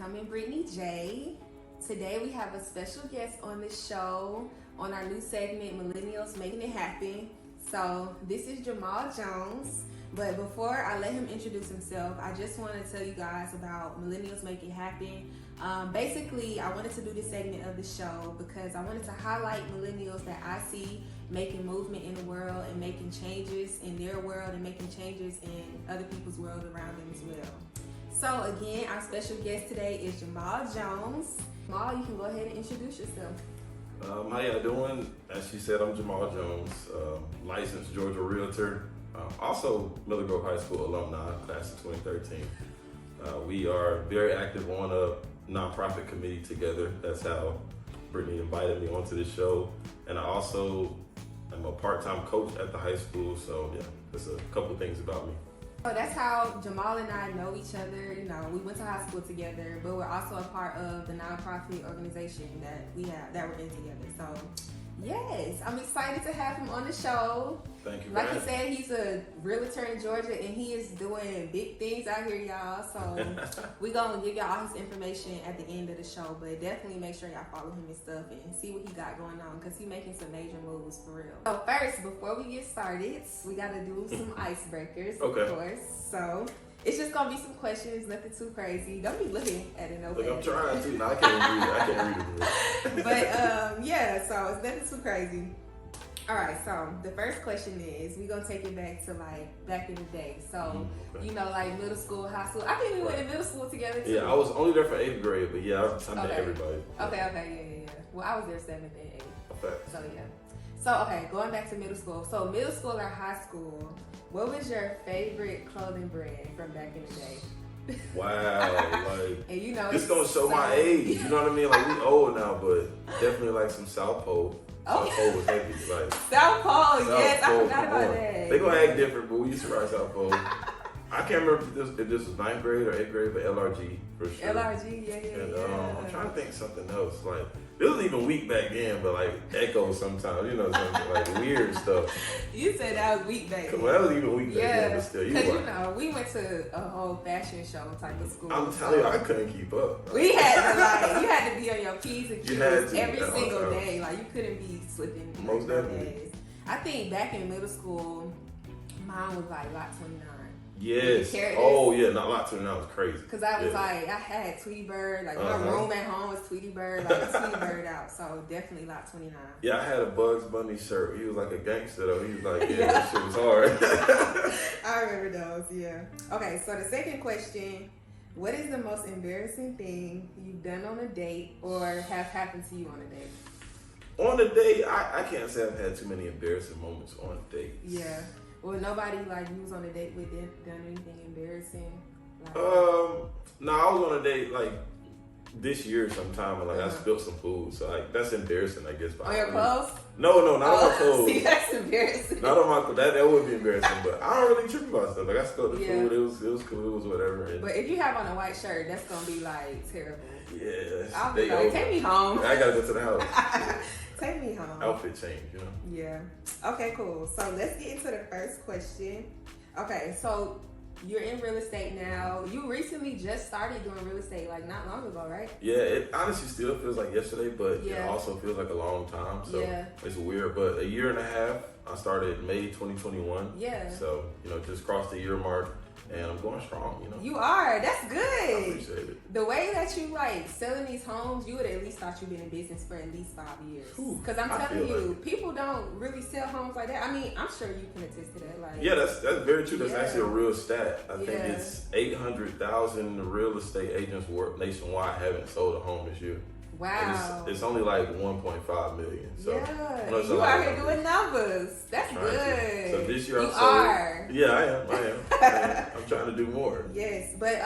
becoming Brittany J. Today we have a special guest on the show on our new segment, Millennials Making It Happen. So this is Jamal Jones. But before I let him introduce himself, I just want to tell you guys about Millennials Making It Happen. Basically, I wanted to do this segment of the show because I wanted to highlight millennials that I see making movement in the world and making changes in their world and making changes in other people's world around them as well. So again, our special guest today is Jamal Jones. Jamal, you can go ahead and introduce yourself. How y'all doing? As she said, I'm Jamal Jones, licensed Georgia Realtor, also Miller Grove High School alumni, class of 2013. We are very active on a nonprofit committee together. That's how Brittany invited me onto this show. And I also am a part-time coach at the high school. So yeah, there's a couple things about me. So that's how Jamal and I know each other. You know, we went to high school together, but we're also a part of the nonprofit organization that we're in together. So yes, I'm excited to have him on the show. Thank you. Like he said, he's a realtor in Georgia and he is doing big things out here, y'all. So we're going to give y'all all his information at the end of the show, but definitely make sure y'all follow him and stuff and see what he got going on because he's making some major moves for real. So first, before we get started, we got to do some icebreakers, of course. So it's just going to be some questions, nothing too crazy. Don't be looking at it, no. Look, I'm trying to. No, I can't read it. But yeah, so it's nothing too crazy. All right, so the first question is, we're going to take it back to like back in the day. So, you know, like middle school, high school. I think we went to middle school together too. Yeah, I was only there for 8th grade, but yeah, I met everybody. Okay, yeah. Well, I was there 7th and 8th. Okay. So yeah. So, okay, going back to middle school. So middle school or high school, what was your favorite clothing brand from back in the day? Wow, like, and you know, this gonna show my age, you know what I mean? Like, we old now, but definitely like some South Pole. Oh. South Pole was heavy, like. South Pole, yes, I forgot about that. They gonna act different, but we used to ride South Pole. I can't remember if this was 9th grade or 8th grade, but LRG for sure. LRG, yeah. And I'm trying to think of something else. Like, it was even weak back then, but like Echo sometimes, you know, something like weird stuff. You said that was weak back then. Well, that was even weak back then, but still. Because, you know, we went to a whole fashion show type of school. I'm telling you, I couldn't keep up. We had to, like, you had to be on your P's and Q's every yeah, single day. Like, you couldn't be slipping. Most definitely. Days. I think back in middle school, mine was like Lot 29. Yes. Oh, yeah. Not Lot 29 was crazy. Because I was like, I had Tweety Bird. Like, my room at home was Tweety Bird. Like, Tweety Bird out. So, definitely Lot 29. Yeah, I had a Bugs Bunny shirt. He was like a gangster, though. He was like, that shit was hard. I remember those, yeah. Okay, so the second question, what is the most embarrassing thing you've done on a date or have happened to you on a date? On a date, I can't say I've had too many embarrassing moments on dates. Yeah. Well, nobody like you was on a date with done anything embarrassing? Like, no, I was on a date like this year sometime and like I spilled some food. So like that's embarrassing, I guess. On your clothes? No, not on my clothes. See, that's embarrassing. Not on my clothes. That would be embarrassing, but I don't really trip about stuff. Like I spilled the food, it was cool, it was whatever. And but if you have on a white shirt, that's gonna be like terrible. Yeah. I'll be like, take me home. I gotta go to the house. Take me home. Outfit change, you know? Yeah. Okay, cool. So let's get into the first question. Okay, so you're in real estate now. You recently just started doing real estate, like not long ago, right? Yeah, it honestly still feels like yesterday, but it also feels like a long time. So it's weird. But a year and a half, I started May 2021. Yeah. So, you know, just crossed the year mark. And I'm going strong, you know. You are. That's good. I appreciate it. The way that you like selling these homes, you would at least thought you've been in business for at least 5 years. Because I'm telling you, people don't really sell homes like that. I mean, I'm sure you can attest to that. Like, yeah, that's very true. That's actually a real stat. I think it's 800,000 real estate agents nationwide haven't sold a home this year. Wow. It's only like 1.5 million. So you out here doing numbers. That's good. So this year you are. Yeah, I am. I'm trying to do more. Yes, but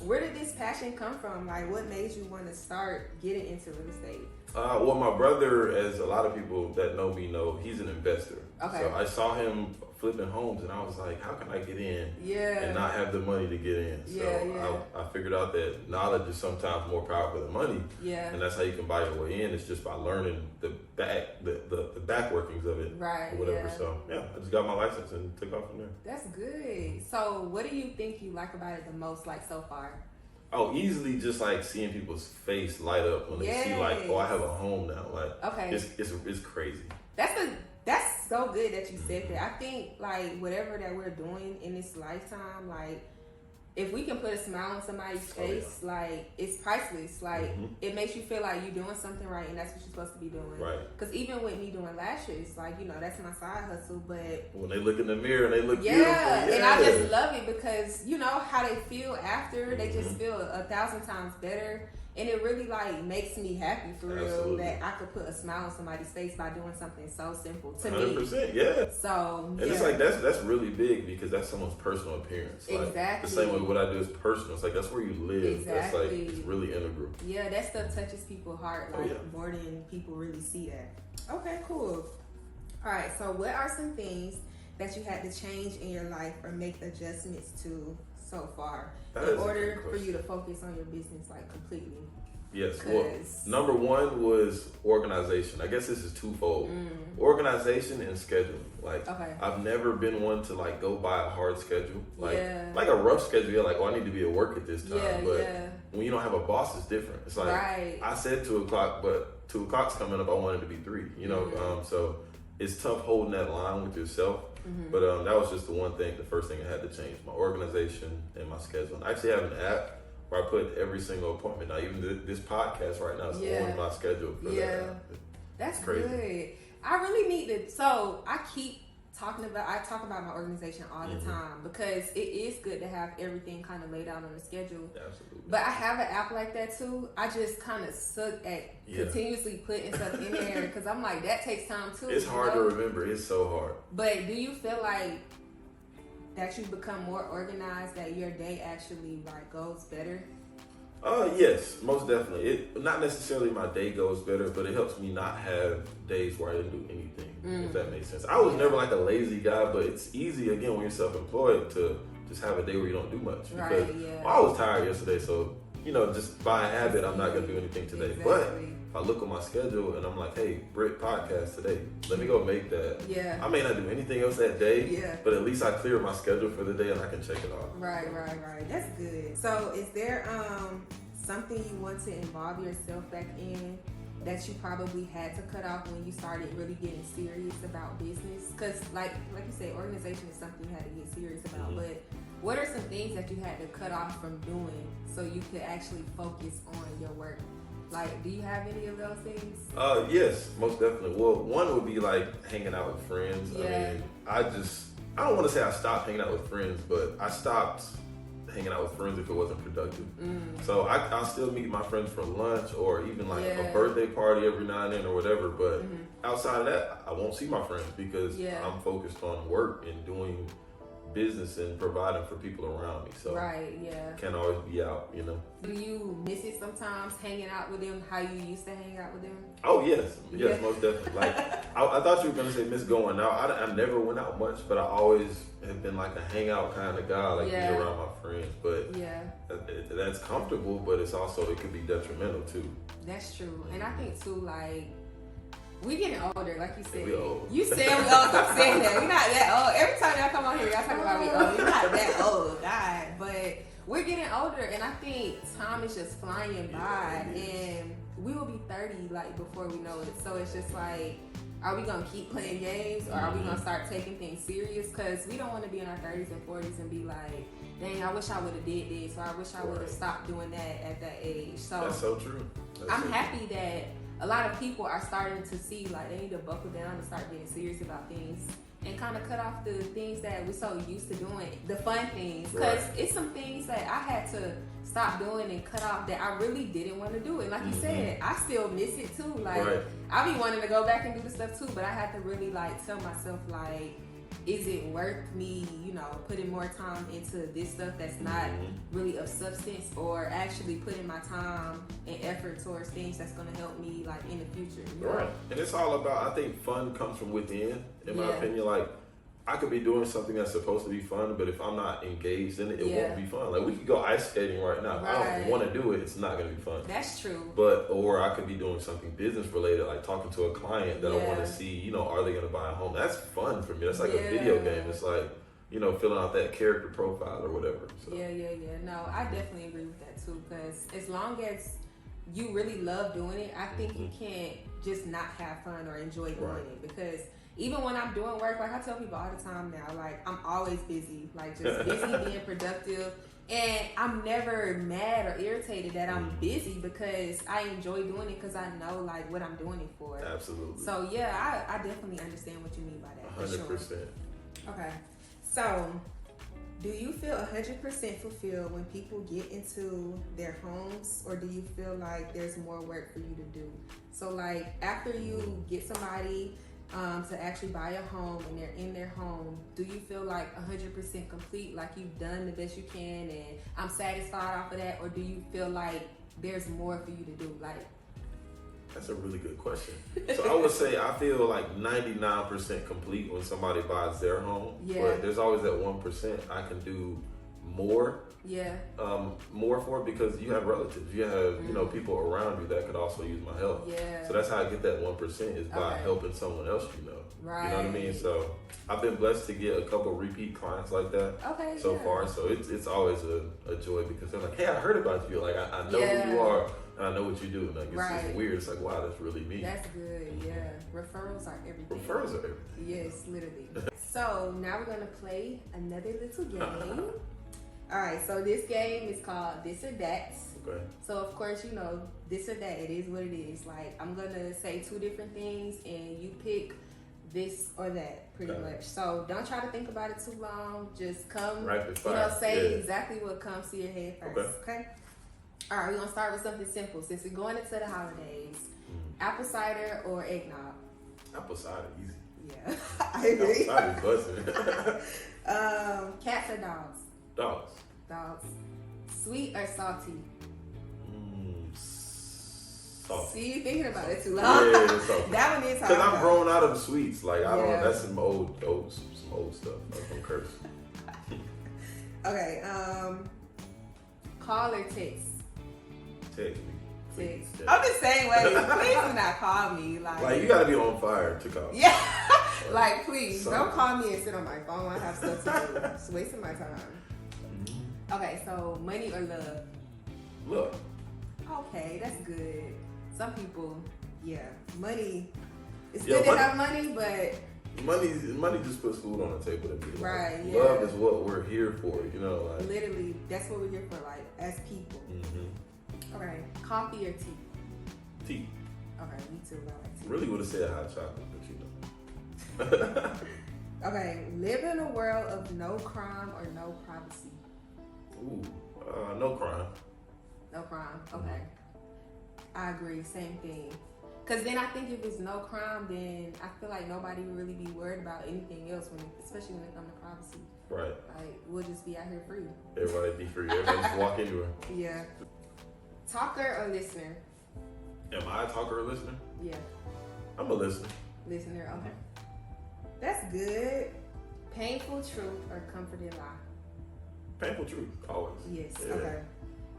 where did this passion come from? Like, what made you want to start getting into real estate? Well, my brother, as a lot of people that know me know, he's an investor. Okay. So I saw him flipping homes, and I was like, how can I get in and not have the money to get in? So I figured out that knowledge is sometimes more powerful than money. Yeah. And that's how you can buy your way in. It's just by learning the back workings of it. Right. Or whatever. Yeah. So yeah, I just got my license and took off from there. That's good. So what do you think you like about it the most, like so far? Oh, easily just like seeing people's face light up when they see like, oh, I have a home now. Like, okay, it's crazy. That's so good that you said that. I think like whatever that we're doing in this lifetime, like if we can put a smile on somebody's face, like it's priceless. Like it makes you feel like you're doing something right, and that's what you're supposed to be doing. Right. Because even with me doing lashes, like that's my side hustle. But when they look in the mirror and they look beautiful, and I just love it because you know how they feel after. They just feel 1,000 times better. And it really like makes me happy for real that I could put a smile on somebody's face by doing something so simple to 100%, yeah. So and it's like that's really big because that's someone's personal appearance. Like, exactly. The same way what I do is personal. It's like that's where you live. Exactly. That's like it's really integral. Yeah, that stuff touches people's heart more than people really see that. Okay, cool. All right. So what are some things that you had to change in your life or make adjustments to so far in order for you to focus on your business like completely? Yes. Well, number one was organization. I guess this is twofold. Organization and scheduling. Like I've never been one to like go by a hard schedule. Like like a rough schedule, you're like, oh, I need to be at work at this time. But when you don't have a boss, it's different. It's like I said 2:00, but 2:00's coming up. I wanted to be 3. You know, so it's tough holding that line with yourself. But that was just the first thing I had to change, my organization and my scheduling. I actually have an app where I put every single appointment. Now, even this podcast right now is on my schedule for that. That's crazy. Good. I really need to. So I talk about my organization all the time because it is good to have everything kind of laid out on the schedule. Absolutely. But I have an app like that too. I just kind of suck at continuously putting stuff in there because I'm like, that takes time too. It's hard to remember. It's so hard. But do you feel like that you become more organized, that your day actually like goes better? Yes, most definitely. Not necessarily my day goes better, but it helps me not have days where I didn't do anything, if that makes sense. I was never like a lazy guy, but it's easy again when you're self-employed to just have a day where you don't do much. Because I was tired yesterday, so just by habit, I'm not gonna do anything today. Exactly. But if I look at my schedule and I'm like, hey, Britt podcast today, let me go make that. Yeah. I may not do anything else that day, but at least I clear my schedule for the day and I can check it off. Right. That's good. So is there something you want to involve yourself back in that you probably had to cut off when you started really getting serious about business? Because like you said, organization is something you had to get serious about, but what are some things that you had to cut off from doing so you could actually focus on your work? Like, do you have any of those things? Yes, most definitely. Well, one would be like hanging out with friends. Yeah. I mean, I don't want to say I stopped hanging out with friends, but I stopped hanging out with friends if it wasn't productive. So I'll still meet my friends for lunch or even like a birthday party every now and then or whatever. But outside of that, I won't see my friends because I'm focused on work and doing business and providing for people around me. So can't always be out, Do you miss it sometimes, hanging out with them how you used to hang out with them? Oh yes, most definitely. Like I thought you were gonna say miss going out. I never went out much, but I always have been like a hangout kind of guy, like be around my friends. But that's comfortable, but it could be detrimental too. That's true, and I think too, like, we getting older, like you said. We old. You said we old. Stop saying that. We're not that old. Every time y'all come on here, y'all talk about we old. You're not that old, God. But we're getting older, and I think time is just flying by, and we will be 30 like before we know it. So it's just like, are we gonna keep playing games, or are we gonna start taking things serious? Because we don't want to be in our 30s and 40s and be like, dang, I wish I would have did this, or I wish I would have stopped doing that at that age. So that's so true. I'm happy that a lot of people are starting to see like they need to buckle down and start getting serious about things and kind of cut off the things that we're so used to doing, the fun things. Because it's some things that I had to stop doing and cut off that I really didn't want to do. And like you said, I still miss it too. Like I be wanting to go back and do the stuff too, but I had to really like tell myself like, is it worth me, putting more time into this stuff that's not really of substance, or actually putting my time and effort towards things that's going to help me like in the future? Right. And it's all about, I think fun comes from within, in my opinion. Like, I could be doing something that's supposed to be fun, but if I'm not engaged in it, it won't be fun. Like, we could go ice skating right now. If I don't want to do it, it's not going to be fun. That's true. Or I could be doing something business related, like talking to a client that I want to see, are they going to buy a home? That's fun for me. That's like a video game. It's like, filling out that character profile or whatever. So. Yeah. No, I definitely agree with that too. Because as long as you really love doing it, I think you can't just not have fun or enjoy doing it. Because even when I'm doing work, like I tell people all the time now, like I'm always busy, like just busy being productive. And I'm never mad or irritated that I'm busy because I enjoy doing it because I know like what I'm doing it for. Absolutely. So yeah, I definitely understand what you mean by that. 100%. Sure. Okay. So do you feel 100% fulfilled when people get into their homes, or do you feel like there's more work for you to do? So like after you get somebody to actually buy a home and they're in their home, do you feel like 100% complete, like you've done the best you can and I'm satisfied off of that, or do you feel like there's more for you to do? Like, that's a really good question. So I would say I feel like 99% complete when somebody buys their home. Yeah. But there's always that 1% I can do more. Yeah. More for it because you have relatives, you have people around you that could also use my help. Yeah. So that's how I get that 1% is by helping someone else. Right. You know what I mean? So I've been blessed to get a couple repeat clients like that so far. So it's always a joy because they're like, hey, I heard about you. Like I know who you are and I know what you do. Like it's just weird. It's like, wow, that's really me. That's good. Yeah. Referrals are everything. Referrals are everything. Yes, literally. So now we're gonna play another little game. All right, so this game is called This or That. Okay. So of course, this or that, it is what it is. Like I'm gonna say two different things and you pick this or that pretty much. So don't try to think about it too long. Just come, rapid fire. Say exactly what comes to your head first. Okay? All right, we're gonna start with something simple. Since we're going into the holidays, apple cider or eggnog? Apple cider, easy. Yeah, I agree. Apple cider buzzing. Cats or dogs? Dogs. Dogs. Sweet or salty? Salty. See, you thinking about it too long. Yeah, salty. That one is hard. Because I'm grown out of sweets. Like I don't know. That's some old stuff. That's some curse. Okay. Call or text? Text me. Text. I'm the same way. Please do not call me. Like you gotta be on fire to call. Yeah. Like please don't call me and sit on my phone. I have stuff to do. It's wasting my time. Okay, so money or love? Love. Okay, that's good. Some people, money. It's good to have money, but money just puts food on the table. Right. Like, love is what we're here for. Like literally, that's what we're here for. Like as people. Okay, coffee or tea? Tea. Okay, me too. I like tea. Really would have said hot chocolate, but Okay, live in a world of no crime or no privacy. Ooh, no crime. No crime. Okay. I agree. Same thing. Because then I think if it's no crime, then I feel like nobody would really be worried about anything else, especially when it comes to privacy. Right. Like, we'll just be out here free. Everybody be free. Everybody just walk anywhere. Yeah. Talker or listener? Am I a talker or listener? Yeah. I'm a listener. Listener, okay. That's good. Painful truth or comforting lie? Painful truth, always. Yes, okay.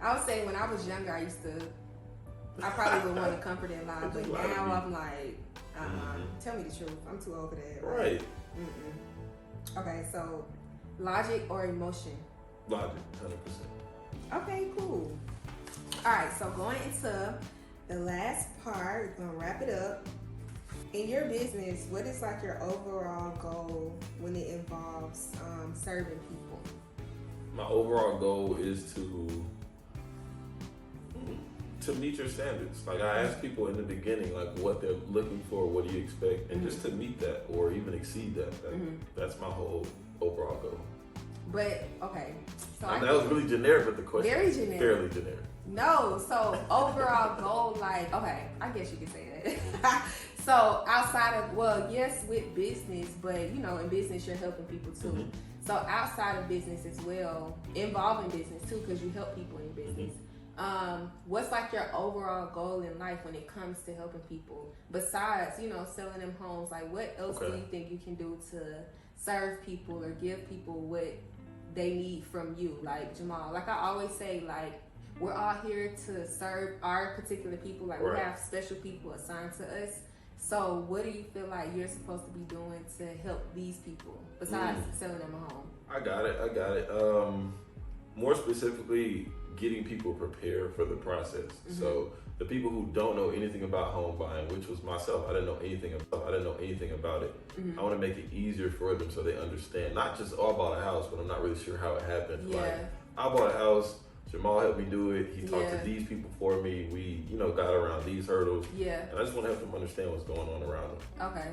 I would say when I was younger, I probably would want to comfort and lie, but now I'm like, tell me the truth. I'm too old for that. Right. Okay, so logic or emotion? Logic, 100%. Okay, cool. All right, so going into the last part, we're gonna wrap it up. In your business, what is like your overall goal when it involves serving people? My overall goal is to meet your standards. Like I ask people in the beginning, like what they're looking for, what do you expect, and just to meet that or even exceed that. That's my whole overall goal. But okay, so that was really generic, but the question very generic, fairly generic. No, so overall goal, like okay, I guess you could say that. So outside of yes, with business, but in business you're helping people too. So outside of business as well, involving business too, because you help people in business. What's like your overall goal in life when it comes to helping people besides, selling them homes? Like what else do you think you can do to serve people or give people what they need from you? Like Jamal, like I always say, like we're all here to serve our particular people. Like we have special people assigned to us. So what do you feel like you're supposed to be doing to help these people besides selling them a home? I got it. More specifically, getting people prepared for the process. Mm-hmm. So the people who don't know anything about home buying, which was myself, I didn't know anything about it. Mm-hmm. I want to make it easier for them so they understand. Not just, oh, I bought a house, but I'm not really sure how it happened. Yeah. Like, I bought a house, Jamal helped me do it. He talked Yeah. to these people for me. We, got around these hurdles. Yeah. And I just want to help them understand what's going on around them. Okay.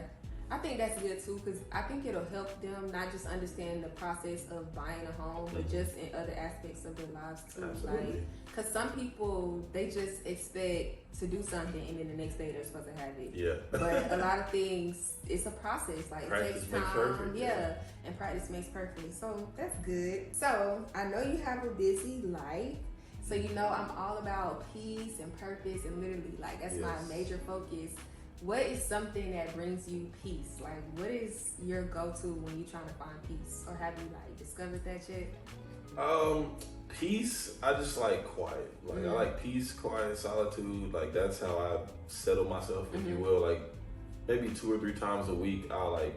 I think that's good too, because I think it'll help them not just understand the process of buying a home, but just in other aspects of their lives too. Absolutely. Like, because some people, they just expect to do something and then the next day they're supposed to have it. Yeah. But a lot of things, it's a process. Like, Practice it takes makes time. perfect, Yeah. And practice makes perfect. So that's good. So I know you have a busy life. So I'm all about peace and purpose, and literally, like, that's my major focus. What is something that brings you peace? Like, what is your go-to when you're trying to find peace? Or have you, like, discovered that yet? Peace, I just like quiet. Like, I like peace, quiet, solitude. Like, that's how I settle myself, if you will. Like, maybe 2 or 3 times a week, I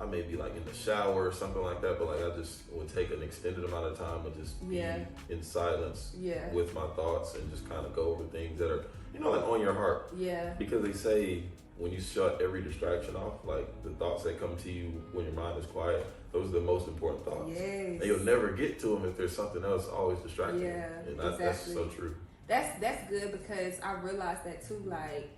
may be like in the shower or something like that, but like I just would take an extended amount of time and just be in silence with my thoughts and just kind of go over things that are, like on your heart. Yeah. Because they say when you shut every distraction off, like the thoughts that come to you when your mind is quiet, those are the most important thoughts. Yes. And you'll never get to them if there's something else always distracting you. Yeah, And exactly. That's so true. That's good, because I realized that too. Like,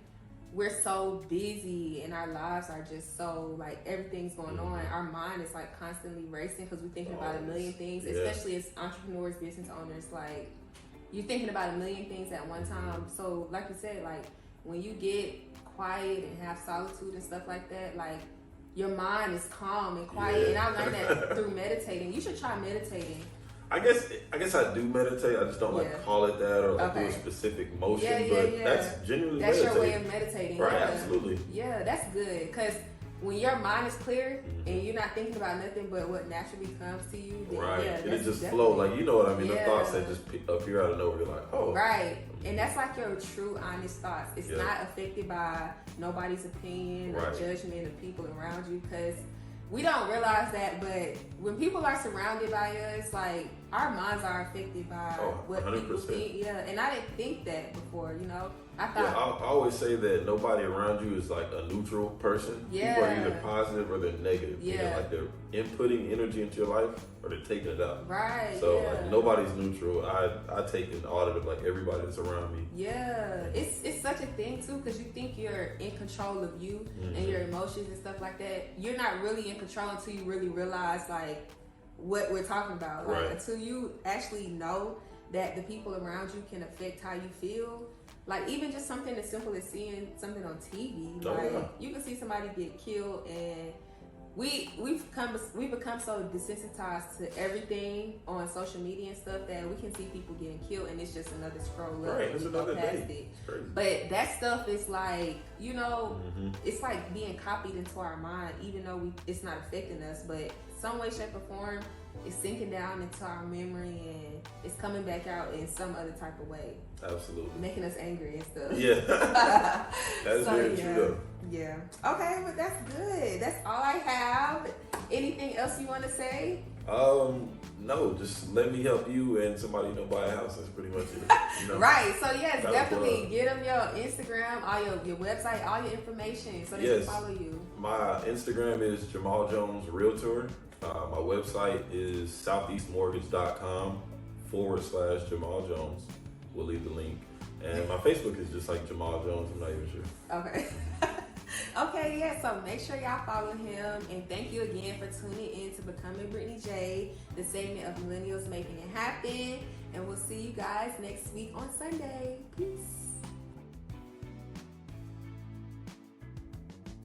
we're so busy and our lives are just so, like, everything's going on. Our mind is like constantly racing because we're thinking about a million things, especially as entrepreneurs, business owners. Like, you're thinking about a million things at one time. So like you said, like, when you get quiet and have solitude and stuff like that, like, your mind is calm and quiet. And I learned that through meditating. You should try meditating. I guess I do meditate. I just don't like call it that or like do a specific motion. But that's genuinely that's meditating. your way of meditating. Right, absolutely. Yeah, that's good. Because when your mind is clear and you're not thinking about nothing but what naturally comes to you, then and it just flow. Like, you know what I mean? The thoughts that just appear out of nowhere. You're like, oh. Right. And that's like your true, honest thoughts. It's not affected by nobody's opinion or judgment of people around you, because we don't realize that, but when people are surrounded by us, like, our minds are affected by what 100%. People think. Yeah, and I didn't think that before, I thought... I always say that nobody around you is like a neutral person. Yeah. People are either positive or they're negative. Yeah. Like, they're inputting energy into your life or they're taking it out. Right. So like, nobody's neutral. I take an audit of like everybody that's around me. Yeah. It's such a thing too, because you think you're in control of you and your emotions and stuff like that. You're not really in control until you really realize, like, what we're talking about. Like, until you actually know that the people around you can affect how you feel. Like, even just something as simple as seeing something on TV. You can see somebody get killed, and we've become so desensitized to everything on social media and stuff that we can see people getting killed, and it's just another scroll up. Right, it's another day. But that stuff is like, it's like being copied into our mind, even though it's not affecting us, but some way, shape, or form, it's sinking down into our memory and it's coming back out in some other type of way. Absolutely. Making us angry and stuff. Yeah. That's very true though. Yeah. Okay, well, that's good. That's all I have. Anything else you want to say? No, just let me help you and somebody buy a house. That's pretty much it. Right. So yes, definitely get them your Instagram, all your website, all your information so they can follow you. My Instagram is Jamal Jones Realtor. My website is southeastmortgage.com/Jamal Jones. We'll leave the link. And my Facebook is just like Jamal Jones. I'm not even sure. Okay. Okay, yeah, so make sure y'all follow him, and thank you again for tuning in to Becoming Brittany J, the segment of Millennials Making It Happen, and we'll see you guys next week on Sunday. Peace.